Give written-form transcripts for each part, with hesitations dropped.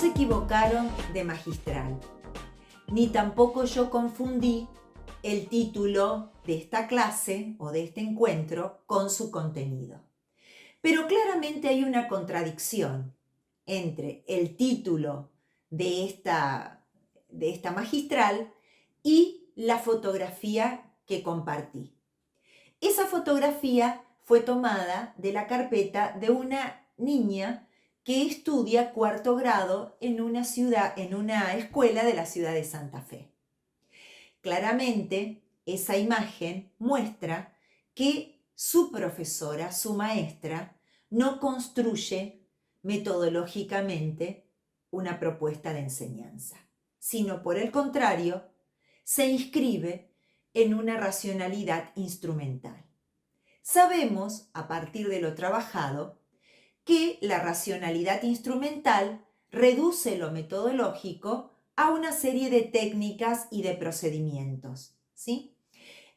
se equivocaron de magistral, ni tampoco yo confundí el título de esta clase o de este encuentro con su contenido. Pero claramente hay una contradicción entre el título de esta magistral y la fotografía que compartí. Esa fotografía fue tomada de la carpeta de una niña que estudia cuarto grado en una escuela de la ciudad de Santa Fe. Claramente, esa imagen muestra que su profesora, su maestra, no construye metodológicamente una propuesta de enseñanza, sino por el contrario, se inscribe en una racionalidad instrumental. Sabemos, a partir de lo trabajado, que la racionalidad instrumental reduce lo metodológico a una serie de técnicas y de procedimientos, ¿sí?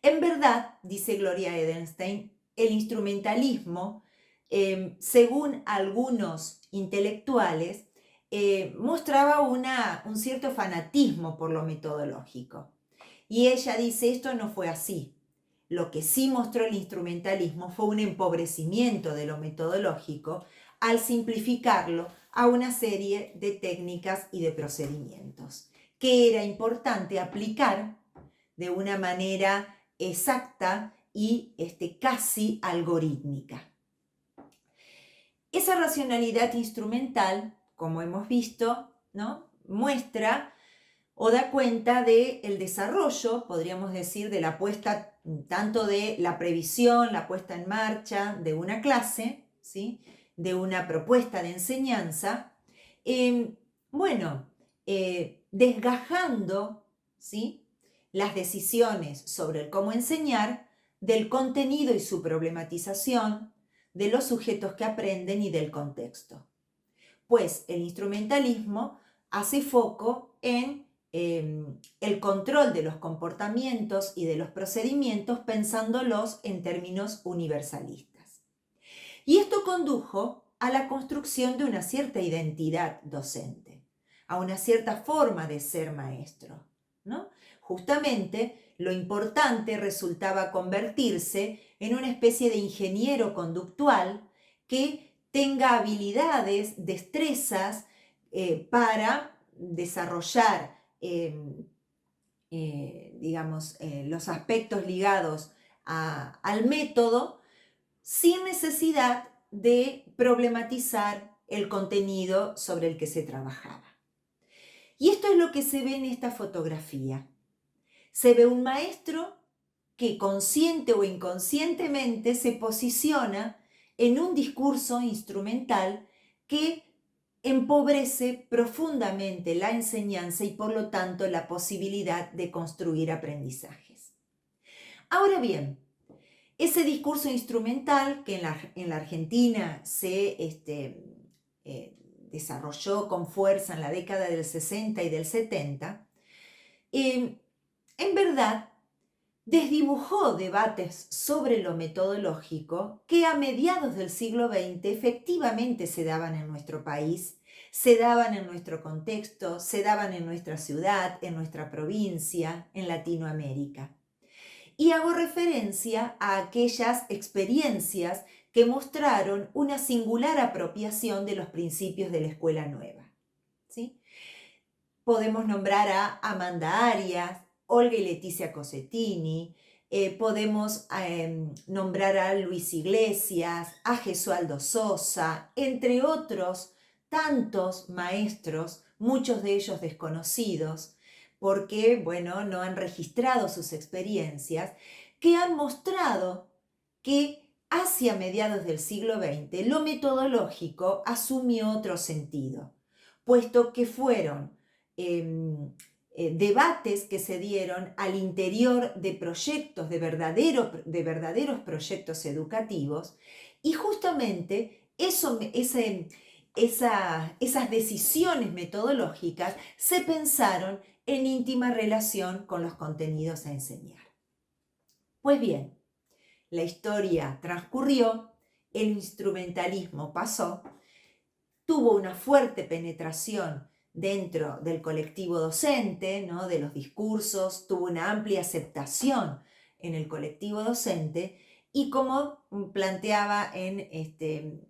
En verdad, dice Gloria Edelstein, el instrumentalismo, según algunos intelectuales, mostraba un cierto fanatismo por lo metodológico. Y ella dice, esto no fue así. Lo que sí mostró el instrumentalismo fue un empobrecimiento de lo metodológico al simplificarlo a una serie de técnicas y de procedimientos que era importante aplicar de una manera exacta y casi algorítmica. Esa racionalidad instrumental, como hemos visto, ¿no?, muestra o da cuenta del desarrollo, podríamos decir, de la puesta, tanto de la previsión, la puesta en marcha de una clase, ¿sí?, de una propuesta de enseñanza, desgajando, ¿sí?, las decisiones sobre el cómo enseñar, del contenido y su problematización, de los sujetos que aprenden y del contexto. Pues el instrumentalismo hace foco en el control de los comportamientos y de los procedimientos pensándolos en términos universalistas. Y esto condujo a la construcción de una cierta identidad docente, a una cierta forma de ser maestro, ¿no? Justamente lo importante resultaba convertirse en una especie de ingeniero conductual que tenga habilidades, destrezas para desarrollar los aspectos ligados al método sin necesidad de problematizar el contenido sobre el que se trabajaba. Y esto es lo que se ve en esta fotografía. Se ve un maestro que consciente o inconscientemente se posiciona en un discurso instrumental que empobrece profundamente la enseñanza y por lo tanto la posibilidad de construir aprendizajes. Ahora bien, ese discurso instrumental que en la Argentina se desarrolló con fuerza en la década del 60 y del 70, en verdad desdibujó debates sobre lo metodológico que a mediados del siglo XX efectivamente se daban en nuestro país, se daban en nuestro contexto, se daban en nuestra ciudad, en nuestra provincia, en Latinoamérica. Y hago referencia a aquellas experiencias que mostraron una singular apropiación de los principios de la Escuela Nueva, ¿sí? Podemos nombrar a Amanda Arias, Olga y Leticia Cosettini, podemos nombrar a Luis Iglesias, a Gesualdo Sosa, entre otros tantos maestros, muchos de ellos desconocidos, porque, no han registrado sus experiencias, que han mostrado que hacia mediados del siglo XX lo metodológico asumió otro sentido, puesto que fueron debates que se dieron al interior de proyectos, de verdaderos proyectos educativos, y justamente esas decisiones metodológicas se pensaron en íntima relación con los contenidos a enseñar. Pues bien, la historia transcurrió, el instrumentalismo pasó, tuvo una fuerte penetración dentro del colectivo docente, ¿no? De los discursos, tuvo una amplia aceptación en el colectivo docente y como planteaba en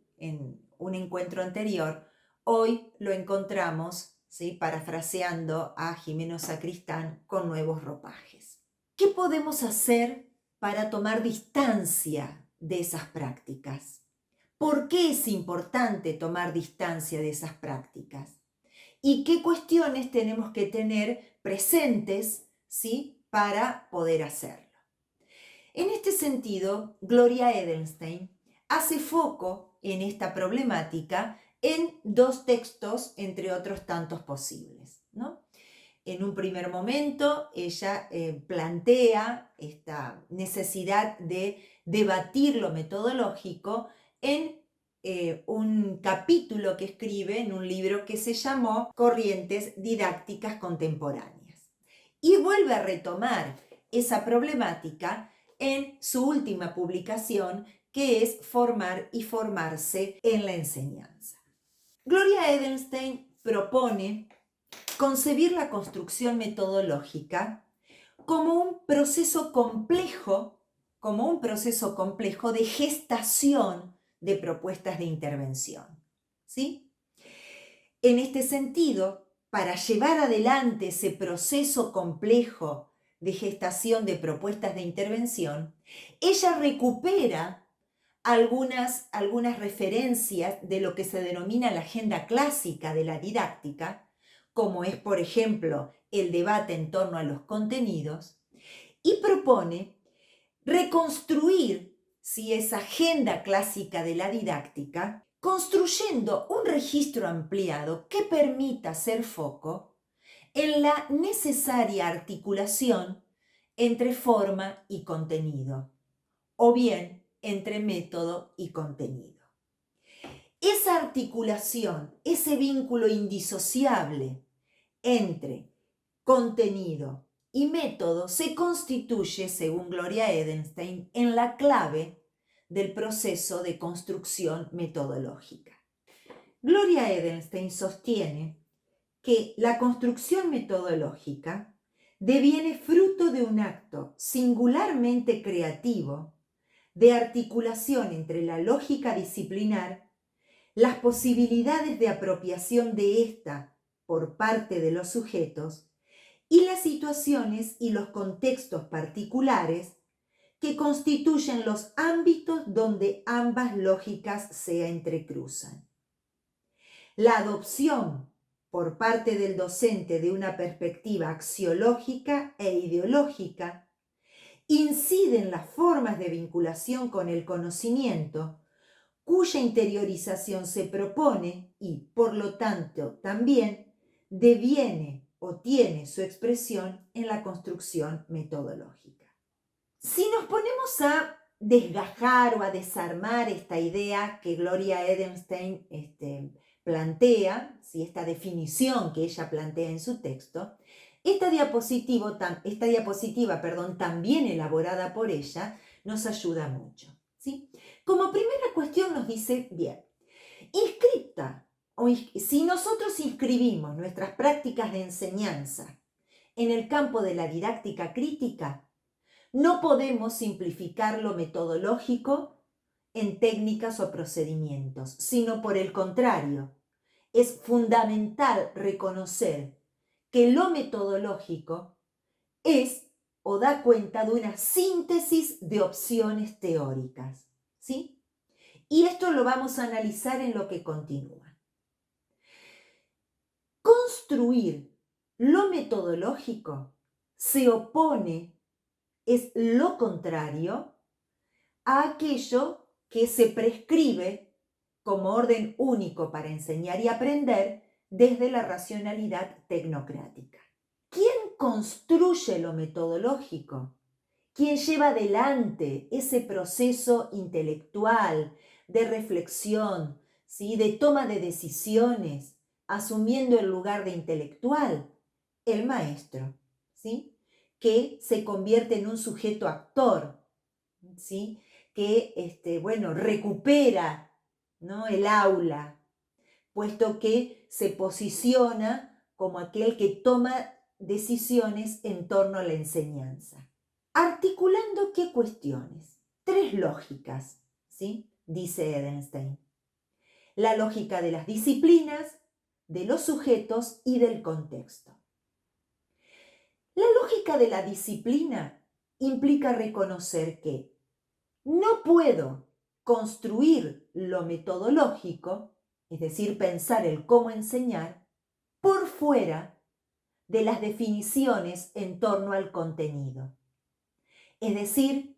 un encuentro anterior, hoy lo encontramos, ¿sí? Parafraseando a Jimeno Sacristán, con nuevos ropajes. ¿Qué podemos hacer para tomar distancia de esas prácticas? ¿Por qué es importante tomar distancia de esas prácticas? ¿Y qué cuestiones tenemos que tener presentes, ¿sí? Para poder hacerlo? En este sentido, Gloria Edelstein hace foco en esta problemática en dos textos, entre otros tantos posibles, ¿no? En un primer momento, ella plantea esta necesidad de debatir lo metodológico en un capítulo que escribe en un libro que se llamó Corrientes Didácticas Contemporáneas. Y vuelve a retomar esa problemática en su última publicación, que es Formar y formarse en la enseñanza. Gloria Edelstein propone concebir la construcción metodológica como un proceso complejo de gestación de propuestas de intervención, ¿sí? En este sentido, para llevar adelante ese proceso complejo de gestación de propuestas de intervención, ella recupera algunas referencias de lo que se denomina la agenda clásica de la didáctica, como es, por ejemplo, el debate en torno a los contenidos, y propone reconstruir, si esa agenda clásica de la didáctica, construyendo un registro ampliado que permita hacer foco en la necesaria articulación entre forma y contenido, o bien entre método y contenido. Esa articulación, ese vínculo indisociable entre contenido y método se constituye, según Gloria Edelstein, en la clave del proceso de construcción metodológica. Gloria Edelstein sostiene que la construcción metodológica deviene fruto de un acto singularmente creativo de articulación entre la lógica disciplinar, las posibilidades de apropiación de ésta por parte de los sujetos y las situaciones y los contextos particulares que constituyen los ámbitos donde ambas lógicas se entrecruzan. La adopción por parte del docente de una perspectiva axiológica e ideológica incide en las formas de vinculación con el conocimiento, cuya interiorización se propone y, por lo tanto, también deviene o tiene su expresión en la construcción metodológica. Si nos ponemos a desgajar o a desarmar esta idea que Gloria Edelstein plantea, ¿sí? Esta definición que ella plantea en su texto, esta diapositiva, también elaborada por ella, nos ayuda mucho, ¿sí? Como primera cuestión nos dice, bien, si nosotros inscribimos nuestras prácticas de enseñanza en el campo de la didáctica crítica, no podemos simplificar lo metodológico en técnicas o procedimientos, sino por el contrario, es fundamental reconocer que lo metodológico es o da cuenta de una síntesis de opciones teóricas, ¿sí? Y esto lo vamos a analizar en lo que continúa. Construir lo metodológico se opone, es lo contrario a aquello que se prescribe como orden único para enseñar y aprender desde la racionalidad tecnocrática. ¿Quién construye lo metodológico? ¿Quién lleva adelante ese proceso intelectual de reflexión, ¿sí? De toma de decisiones, asumiendo el lugar de intelectual? El maestro, ¿sí? Que se convierte en un sujeto actor, ¿sí? Que recupera, ¿no? El aula, puesto que se posiciona como aquel que toma decisiones en torno a la enseñanza. ¿Articulando qué cuestiones? 3 lógicas, ¿sí? Dice Edelstein. La lógica de las disciplinas, de los sujetos y del contexto. La lógica de la disciplina implica reconocer que no puedo construir lo metodológico, es decir, pensar el cómo enseñar, por fuera de las definiciones en torno al contenido. Es decir,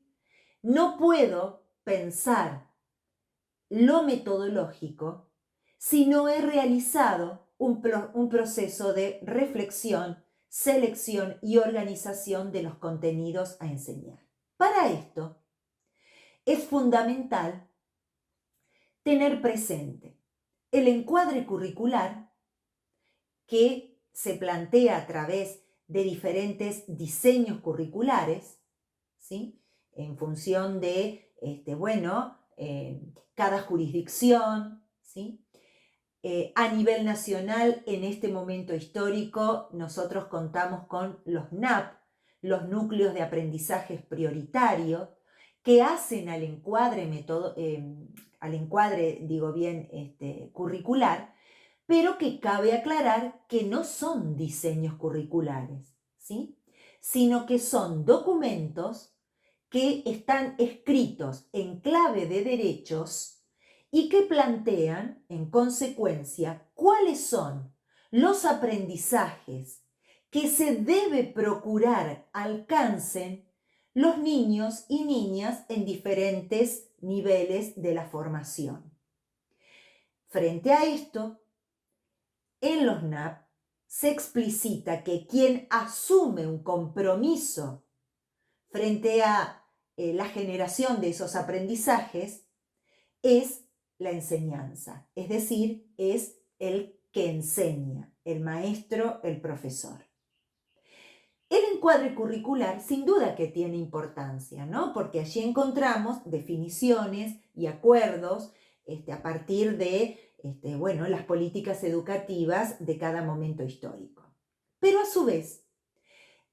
no puedo pensar lo metodológico si no he realizado un proceso de reflexión, selección y organización de los contenidos a enseñar. Para esto, es fundamental tener presente el encuadre curricular que se plantea a través de diferentes diseños curriculares, ¿sí? En función de, cada jurisdicción, ¿sí? A nivel nacional, en este momento histórico, nosotros contamos con los NAP, los núcleos de aprendizajes prioritarios, que hacen al encuadre, curricular, pero que cabe aclarar que no son diseños curriculares, ¿sí? Sino que son documentos que están escritos en clave de derechos y que plantean, en consecuencia, cuáles son los aprendizajes que se debe procurar alcancen los niños y niñas en diferentes niveles de la formación. Frente a esto, en los NAP se explicita que quien asume un compromiso frente a la generación de esos aprendizajes es la enseñanza, es decir, es el que enseña, el maestro, el profesor. El encuadre curricular sin duda que tiene importancia, ¿no? Porque allí encontramos definiciones y acuerdos a partir de las políticas educativas de cada momento histórico. Pero a su vez,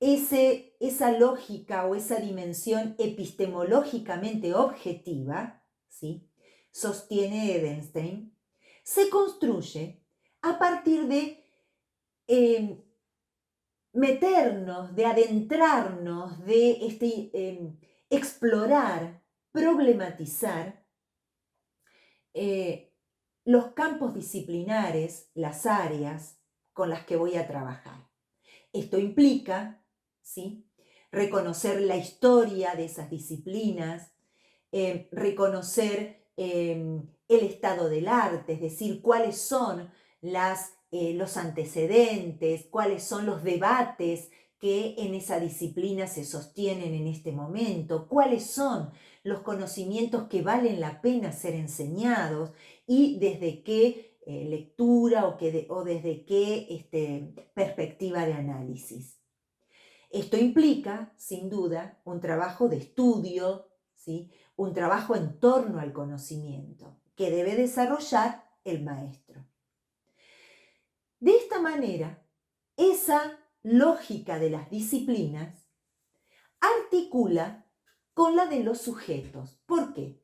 esa lógica o esa dimensión epistemológicamente objetiva, ¿sí?, sostiene Edelstein, se construye a partir de meternos, de adentrarnos, de explorar, problematizar los campos disciplinares, las áreas con las que voy a trabajar. Esto implica, ¿sí?, reconocer la historia de esas disciplinas, reconocer el estado del arte, es decir, cuáles son los antecedentes, cuáles son los debates que en esa disciplina se sostienen en este momento, cuáles son los conocimientos que valen la pena ser enseñados y desde qué lectura o desde qué perspectiva de análisis. Esto implica, sin duda, un trabajo de estudio, ¿sí?, un trabajo en torno al conocimiento que debe desarrollar el maestro. De esta manera, esa lógica de las disciplinas articula con la de los sujetos. ¿Por qué?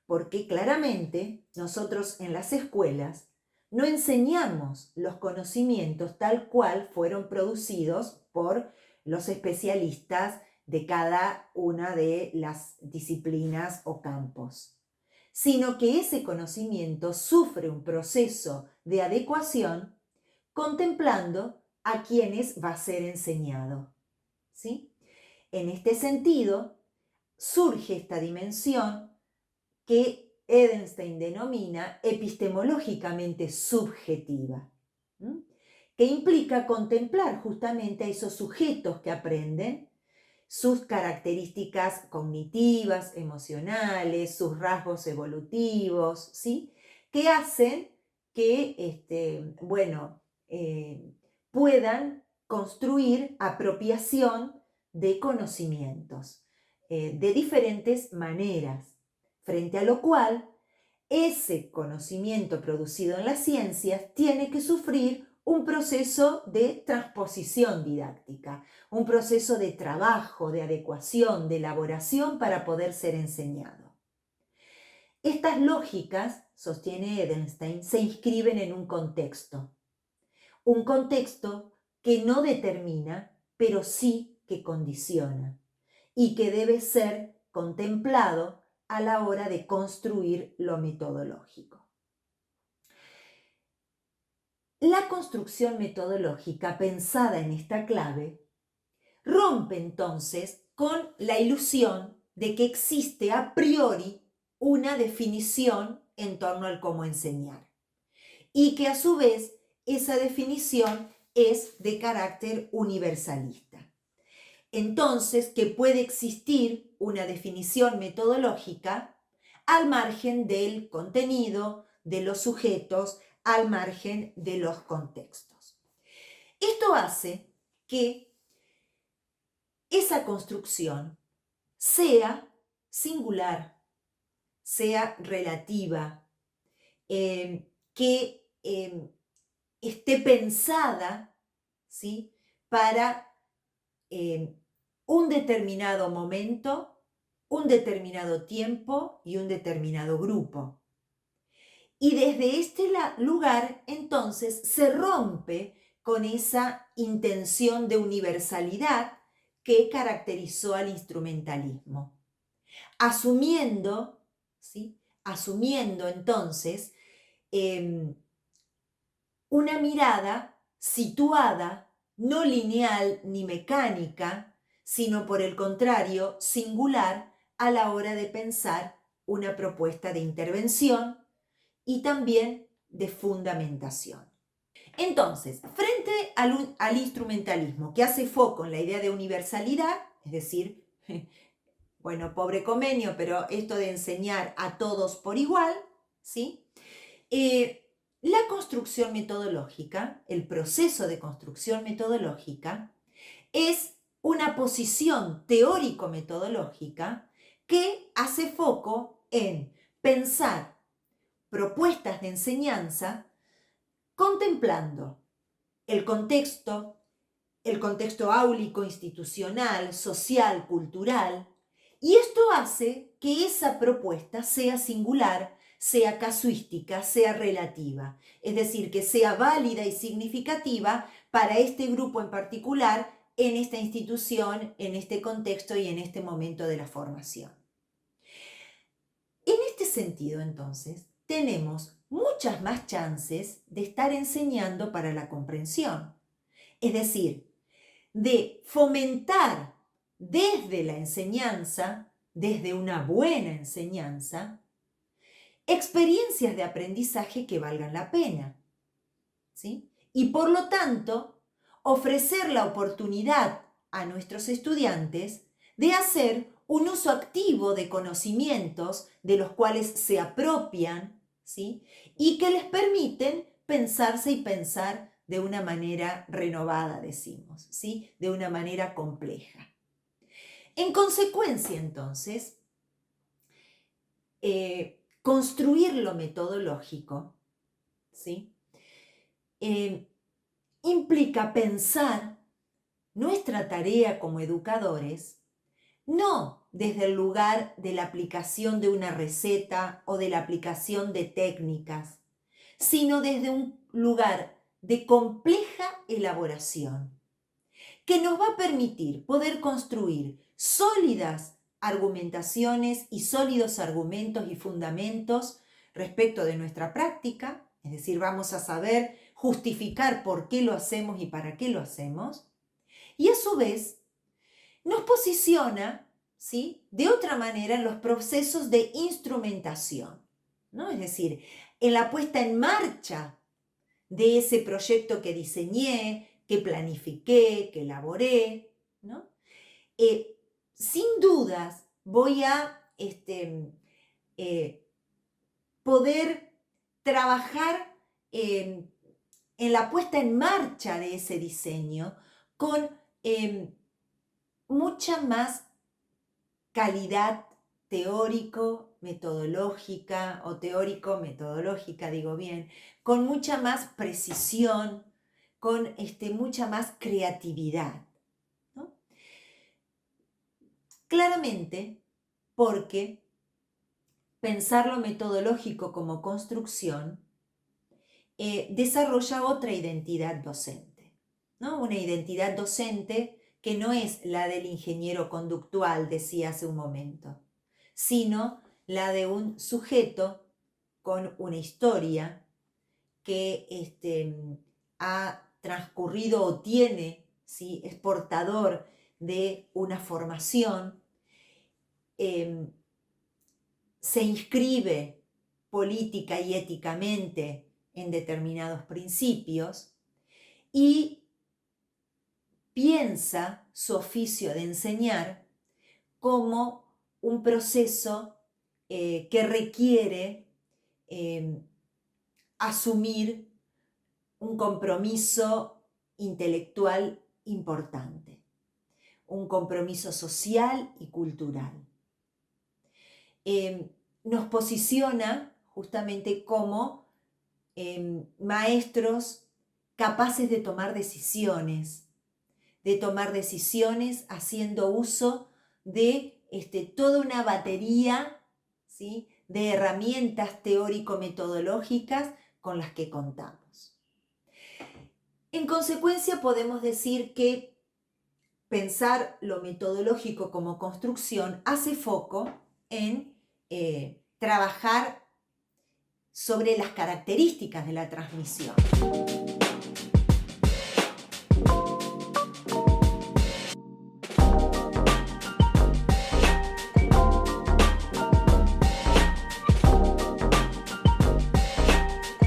Porque claramente nosotros en las escuelas no enseñamos los conocimientos tal cual fueron producidos por los especialistas de cada una de las disciplinas o campos, sino que ese conocimiento sufre un proceso de adecuación contemplando a quienes va a ser enseñado, ¿sí? En este sentido, surge esta dimensión que Edelstein denomina epistemológicamente subjetiva, que implica contemplar justamente a esos sujetos que aprenden, sus características cognitivas, emocionales, sus rasgos evolutivos, ¿sí?, que hacen que puedan construir apropiación de conocimientos de diferentes maneras, frente a lo cual ese conocimiento producido en las ciencias tiene que sufrir un proceso de transposición didáctica, un proceso de trabajo, de adecuación, de elaboración para poder ser enseñado. Estas lógicas, sostiene Edelstein, se inscriben en un contexto que no determina, pero sí que condiciona y que debe ser contemplado a la hora de construir lo metodológico. La construcción metodológica pensada en esta clave rompe entonces con la ilusión de que existe a priori una definición en torno al cómo enseñar y que a su vez esa definición es de carácter universalista. Entonces, que puede existir una definición metodológica al margen del contenido, de los sujetos, al margen de los contextos. Esto hace que esa construcción sea singular, sea relativa, que esté pensada, ¿sí?, para un determinado momento, un determinado tiempo y un determinado grupo. Y desde este lugar, entonces, se rompe con esa intención de universalidad que caracterizó al instrumentalismo, asumiendo, ¿sí?, asumiendo entonces una mirada situada, no lineal ni mecánica, sino por el contrario, singular a la hora de pensar una propuesta de intervención y también de fundamentación. Entonces, frente al instrumentalismo que hace foco en la idea de universalidad, es decir, bueno, pobre convenio, pero esto de enseñar a todos por igual, ¿sí? La construcción metodológica, el proceso de construcción metodológica, es una posición teórico-metodológica que hace foco en pensar propuestas de enseñanza contemplando el contexto áulico, institucional, social, cultural, y esto hace que esa propuesta sea singular, sea casuística, sea relativa, es decir, que sea válida y significativa para este grupo en particular, en esta institución, en este contexto y en este momento de la formación. En este sentido, entonces, tenemos muchas más chances de estar enseñando para la comprensión, es decir, de fomentar desde la enseñanza, desde una buena enseñanza, experiencias de aprendizaje que valgan la pena, ¿sí? Y por lo tanto, ofrecer la oportunidad a nuestros estudiantes de hacer un uso activo de conocimientos de los cuales se apropian, ¿sí?, y que les permiten pensarse y pensar de una manera renovada, decimos, ¿sí?, de una manera compleja. En consecuencia, entonces, construir lo metodológico, ¿sí?, implica pensar nuestra tarea como educadores no desde el lugar de la aplicación de una receta o de la aplicación de técnicas, sino desde un lugar de compleja elaboración, que nos va a permitir poder construir sólidas argumentaciones y sólidos argumentos y fundamentos respecto de nuestra práctica, es decir, vamos a saber justificar por qué lo hacemos y para qué lo hacemos, y a su vez nos posiciona, ¿sí?, de otra manera en los procesos de instrumentación, ¿no? Es decir, en la puesta en marcha de ese proyecto que diseñé, que planifiqué, que elaboré, ¿no? Sin dudas voy a poder trabajar en la puesta en marcha de ese diseño con mucha más calidad teórico-metodológica, digo bien, con mucha más precisión, con mucha más creatividad, ¿no? Claramente porque pensar lo metodológico como construcción desarrolla otra identidad docente, ¿no? Una identidad docente que no es la del ingeniero conductual, decía hace un momento, sino la de un sujeto con una historia que ha transcurrido o tiene, ¿sí? Es portador de una formación, se inscribe política y éticamente en determinados principios y piensa su oficio de enseñar como un proceso que requiere asumir un compromiso intelectual importante, un compromiso social y cultural. Nos posiciona justamente como maestros capaces de tomar decisiones haciendo uso de toda una batería, ¿sí?, de herramientas teórico-metodológicas con las que contamos. En consecuencia, podemos decir que pensar lo metodológico como construcción hace foco en trabajar sobre las características de la transmisión.